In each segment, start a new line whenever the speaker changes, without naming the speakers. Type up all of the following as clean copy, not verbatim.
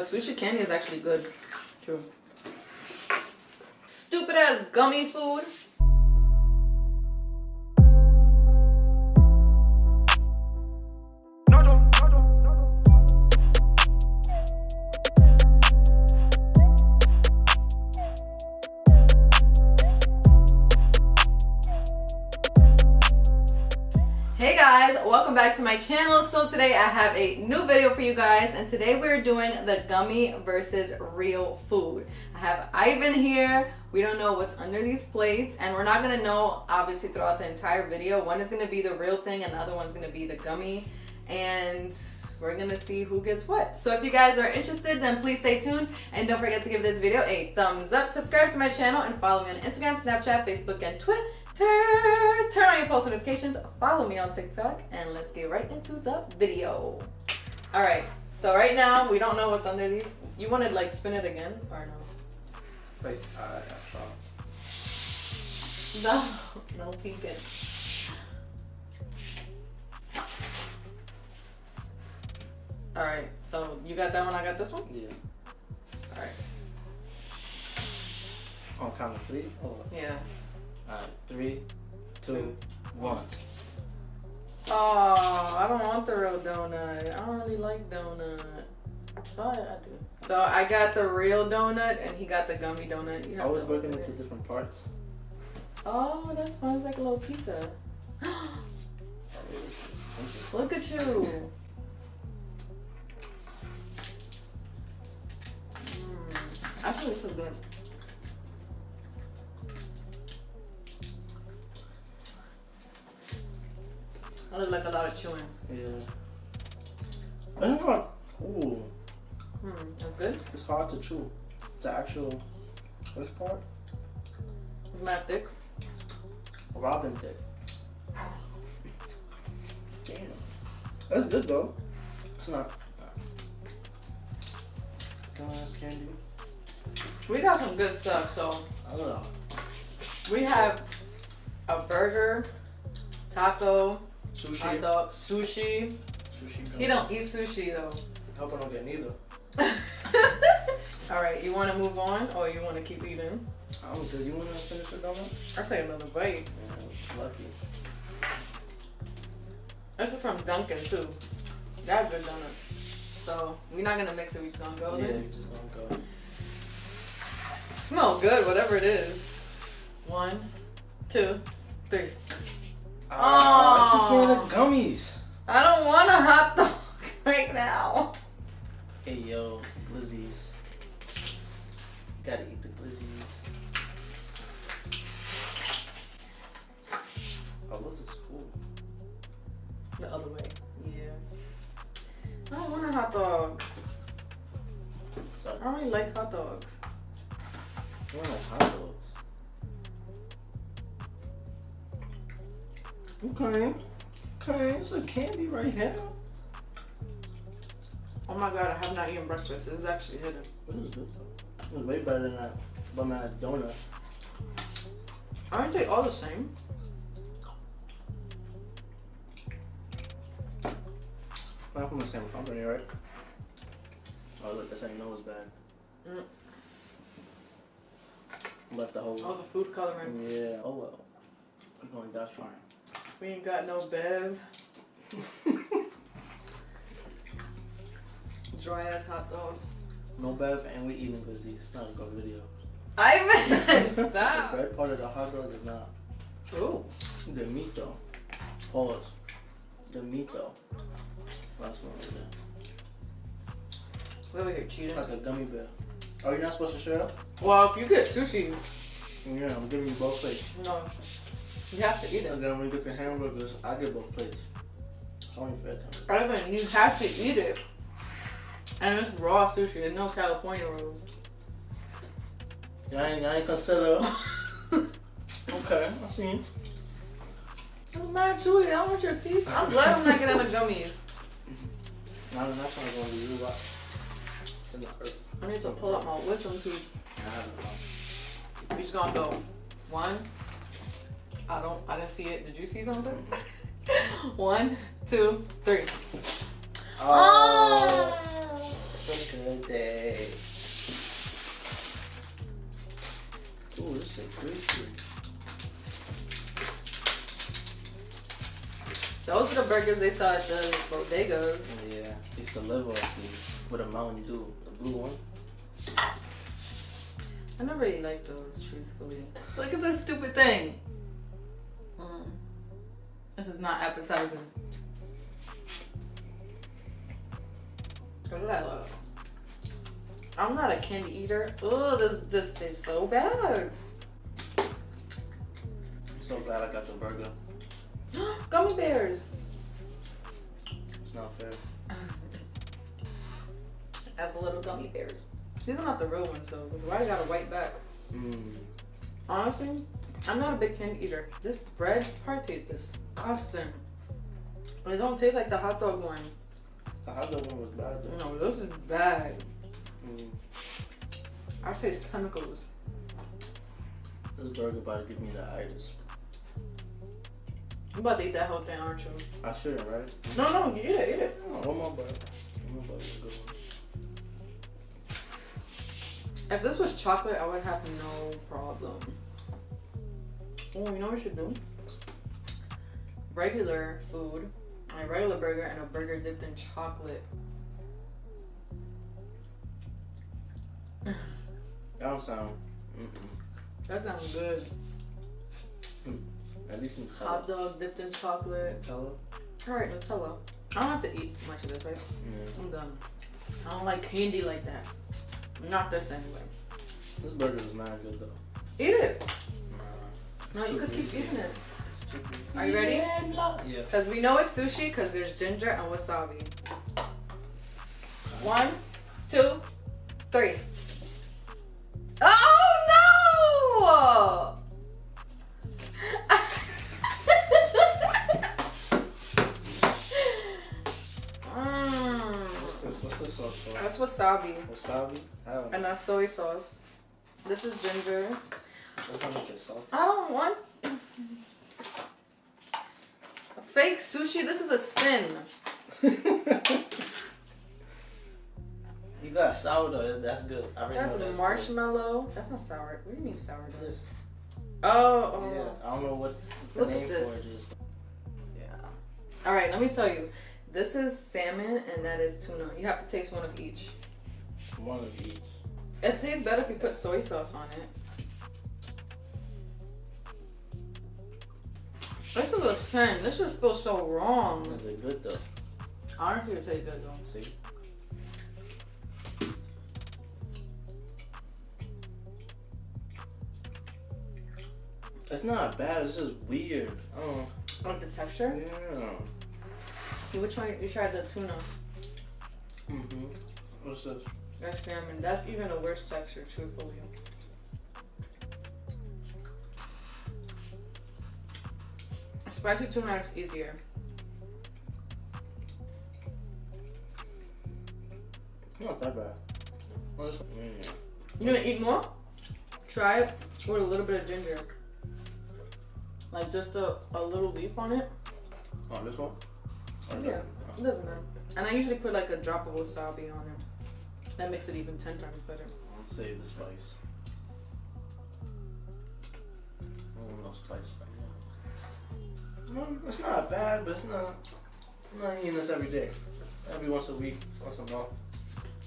Sushi candy is actually good, too. Stupid ass gummy food. Hey guys, welcome back to my channel. So today I have a new video for you guys, and today we're doing the gummy versus real food. I have Ivan here. We don't know what's under these plates, and we're not gonna know obviously throughout the entire video. One is gonna be the real thing and the other one's gonna be the gummy, and we're gonna see who gets what. So if you guys are interested, then please stay tuned, and don't forget to give this video a thumbs up, subscribe to my channel, and follow me on Instagram, Snapchat, Facebook, and Twitter. Turn on your post notifications, follow me on TikTok, and let's get right into the video. All right, so right now we don't know what's under these. You want to like spin it again or no?
Wait, I
No, no peeking. All right, so you got that one, I got this one?
Yeah.
All right.
On count of three? Oh.
Yeah.
Alright, 3, 2, 1.
Oh, I don't want the real donut. I don't really like donut. Oh, I do. So I got the real donut and he got the gummy donut. You have
I was
to
breaking
open
into
it.
different parts.
Oh, that's fun. It's like a little pizza.
Oh, this is interesting.
Look at you. Actually, this is good. I look like a lot of chewing.
Yeah. It's not. Ooh.
That's good.
It's hard to chew. The actual. This part?
It's not thick.
Robin thick. Damn. That's good though. It's not. Glass candy.
We got some good stuff. So
I don't know.
we have a burger, taco,
Sushi.
hot dog, sushi.
Sushi.
He don't eat sushi though.
I hope I don't get neither.
All right, you want to move on or you want to keep eating?
I don't care. You want to finish the donut?
I'll take another bite.
Yeah, lucky.
This is from Dunkin' too. That's good donut. So we're not gonna mix it. We're just gonna go
Yeah,
there.
you're just gonna go.
Smell good, whatever it is. 1, 2, 3.
I keep getting the gummies.
I don't want a hot dog right now.
Hey yo, glizzies. Gotta eat the glizzies. Oh, this looks cool.
The other way. Yeah. I don't want a hot dog.
Sorry.
I don't really like hot dogs.
I don't like hot dogs. Okay. Okay, it's a candy right here.
Oh my god, I have not eaten breakfast. This is actually hidden.
This is good though. It's way better than that bum ass donut.
Aren't they all the same?
Not from the same company, right? Oh look, that's how you know it's bad. Left the whole.
All the food coloring.
Yeah. Oh well. I'm going Dutch trying.
We ain't got no bev. Dry ass hot dog.
No bev, and we eating glizzy. It's not a good video.
Ivan,
The
stop.
bread part of the hot dog is not.
Ooh.
The meat though. Pause. The meat though. Last one right there.
We're over here
It's
cheating.
like a gummy bear. Are you not supposed to share?
Well, if you get sushi,
Yeah, I'm giving you both plates.
no, you have to eat it.
And then when you get the hamburgers, I get both plates. It's only fair.
Ivan, you have to eat it. And it's raw sushi. There's no California rolls.
I ain't consider. Okay, I see.
I'm mad chewy. I don't want your teeth. I'm glad I'm not getting the gummies.
Now the next one is gonna be you. It's in the earth.
I need to pull up my wisdom teeth.
I have it.
We just gonna go 1. I didn't see it. Did you see something? 1, 2, 3.
Oh. Some today. Ooh, this shit's greasy.
Those are the burgers they saw at the bodegas.
Yeah, I used to live off these with a Mountain Dew, the blue one.
I never really liked those, truthfully. Look at this stupid thing. This is not appetizing. Look at that. I'm not a candy eater. Ugh, this just tastes so bad.
I'm so glad I got the burger.
Gummy bears.
It's not fair.
As a little gummy bears. These are not the real ones though, because why I got a white back? Honestly, I'm not a big candy eater. This bread part tastes disgusting. It don't taste like the hot dog one.
The hot dog one was bad though.
No, this is bad. I taste chemicals.
This burger about to give me the itis.
You about to eat that whole thing, aren't you?
I shouldn't, right?
No, eat it, eat it.
Oh, one more bite. One more bite was a good one.
If this was chocolate, I would have no problem. Oh, you know what we should do? Regular food, a regular burger, and a burger dipped in chocolate.
That don't sound.
That sounds good.
At least Nutella.
Hot dog dipped in chocolate.
Nutella?
Alright, Nutella. I don't have to eat much of this, right?
Yeah.
I'm done. I don't like candy like that. Not this anyway.
This burger is not good though.
Eat it.
Nah.
No, you could keep eating it.
It's too greasy.
Are you ready?
Yeah.
Because we know it's sushi because there's ginger and wasabi. 1, 2, 3. Oh no!
What's this sauce for?
That's wasabi.
Wasabi?
And that's soy sauce. This is ginger.
That's gonna make it salty.
I don't want fake sushi. This is a sin.
You got sourdough. That's good. I already
That's
know that's
marshmallow. Good. That's not sour. What do you mean sourdough?
This.
Oh.
Yeah. I don't know what the
Look
name
at
for
this.
it is. Yeah.
All right. Let me tell you. This is salmon and that is tuna. You have to taste one of each.
One of each.
It tastes better if you put soy sauce on it. This is a sin. This just feels so wrong.
Is it good though?
Honestly, it tastes good though.
See? It's not bad. It's just weird. I don't know.
Like the texture?
Yeah.
Which one? You tried the tuna.
What's this?
That's salmon. That's even a worse texture, truthfully. Spicy tuna is easier.
Not that bad.
You gonna eat more? Try it with a little bit of ginger. Like just a little leaf on it.
Oh, this one?
Yeah, it doesn't matter. And I usually put like a drop of wasabi on it. That makes it even 10 times better.
Let's save the spice. Oh, no spice. No, it's not bad, but it's not. I'm not eating this every day. Every once a week, once a month.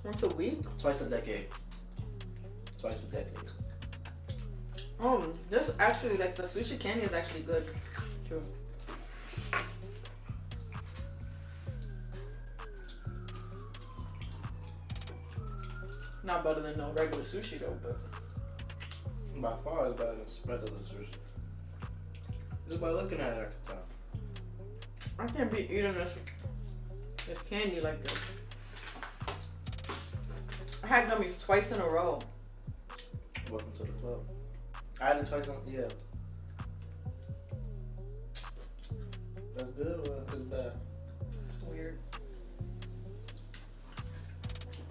Once a week?
Twice a decade. Twice a decade.
Oh, this actually, like the sushi candy is actually good too. Not better than no regular sushi though, but
By far, it's better than regular sushi. Just by looking at it, I can tell.
I can't be eating this candy like this. I had gummies twice in a row.
Welcome to the club. I had it twice on, yeah. That's good or it's bad?
Weird.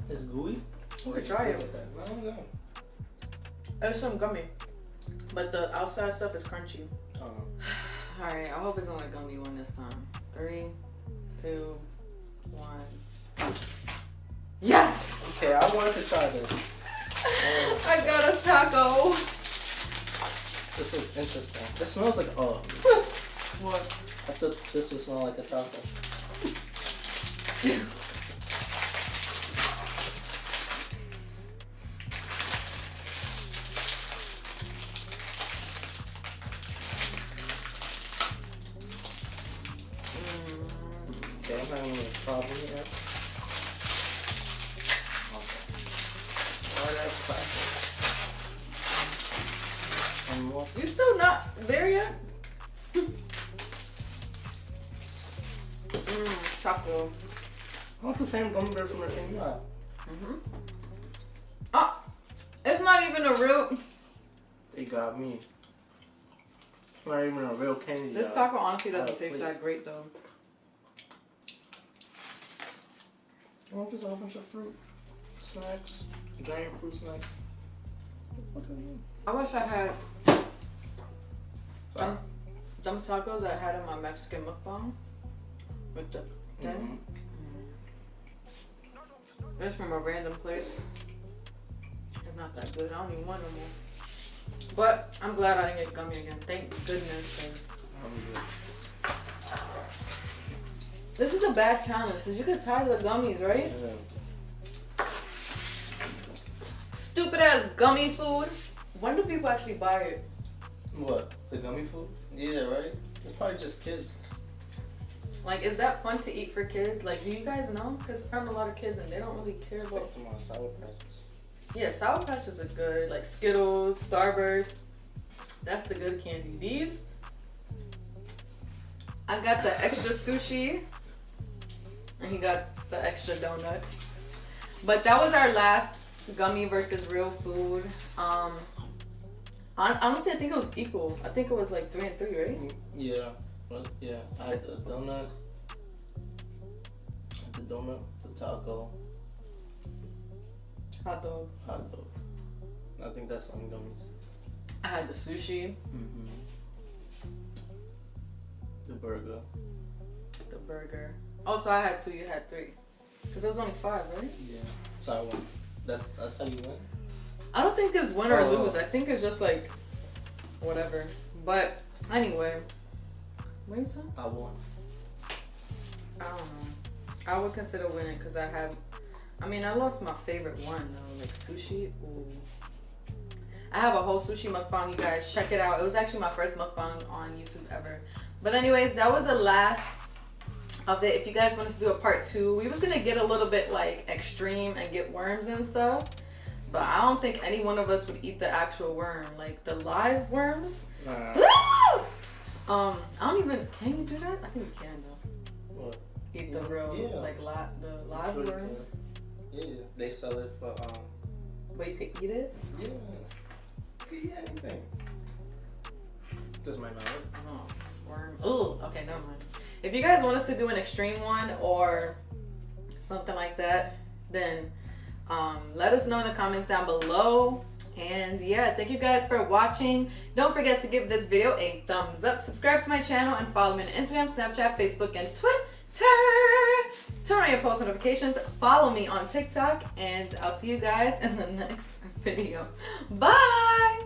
It's gooey?
You could try it.
No, I'm good.
It's some gummy, but the outside stuff is crunchy. Alright, I hope it's only a gummy one this time. 3, 2, 1. Yes!
Okay, I wanted to try this.
I got a taco.
This looks interesting. This smells like
What?
I thought this would smell like a taco. Okay, I'm having a problem here. Okay. Alright, that's plastic. One more.
You still not there yet? Taco.
What's the same gummy bear from the thing you have?
Oh, it's not even a real.
They got me. It's not even a real candy.
This taco honestly doesn't taste that great though.
Oh, just a whole bunch of fruit snacks, giant fruit snacks. What the fuck are you?
I wish I had them tacos I had in my Mexican mukbang with the thing. It's from a random place. It's not that good. I don't even want no more. But I'm glad I didn't get gummy again. Thank goodness, because this is a bad challenge because you get tired of the gummies, right?
Yeah.
Stupid ass gummy food. When do people actually buy it?
What? The gummy food? Yeah, right? It's probably just kids.
Like, is that fun to eat for kids? Like, do you guys know? Because I'm a lot of kids and they don't really care about.
Stick to my Sour Patches.
Yeah, Sour Patches are good. Like Skittles, Starburst. That's the good candy. These, I got the extra sushi. And he got the extra donut. But that was our last gummy versus real food. Honestly, I think it was equal. I think it was like 3 and 3, right?
Yeah. Well, yeah. I had the donut. The taco.
Hot dog.
I think that's on gummies.
I had the sushi.
The burger.
The burger. Oh, so I had 2, you had 3. Because it was only 5, right?
Yeah. So I won. That's how you win?
I don't think it's win or lose. I think it's just like whatever. But anyway, what you say?
I won.
I don't know. I would consider winning because I lost my favorite one though, like sushi. Ooh. I have a whole sushi mukbang, you guys. Check it out. It was actually my first mukbang on YouTube ever. But anyways, that was the last of it. If you guys want us to do a part 2, we was gonna get a little bit like extreme and get worms and stuff. But I don't think any one of us would eat the actual worm, like the live worms.
Nah.
I don't even. Can you do that? I think you can though.
What?
Eat the real, like the live
Sure
worms.
Yeah, they sell it for
But you could eat it.
Yeah, you could eat anything. Just might not work.
Oh, worm. Ooh. Okay, never mind. If you guys want us to do an extreme one or something like that, then let us know in the comments down below. And yeah, thank you guys for watching. Don't forget to give this video a thumbs up, subscribe to my channel, and follow me on Instagram, Snapchat, Facebook, and Twitter. Turn on your post notifications, follow me on TikTok, and I'll see you guys in the next video. Bye!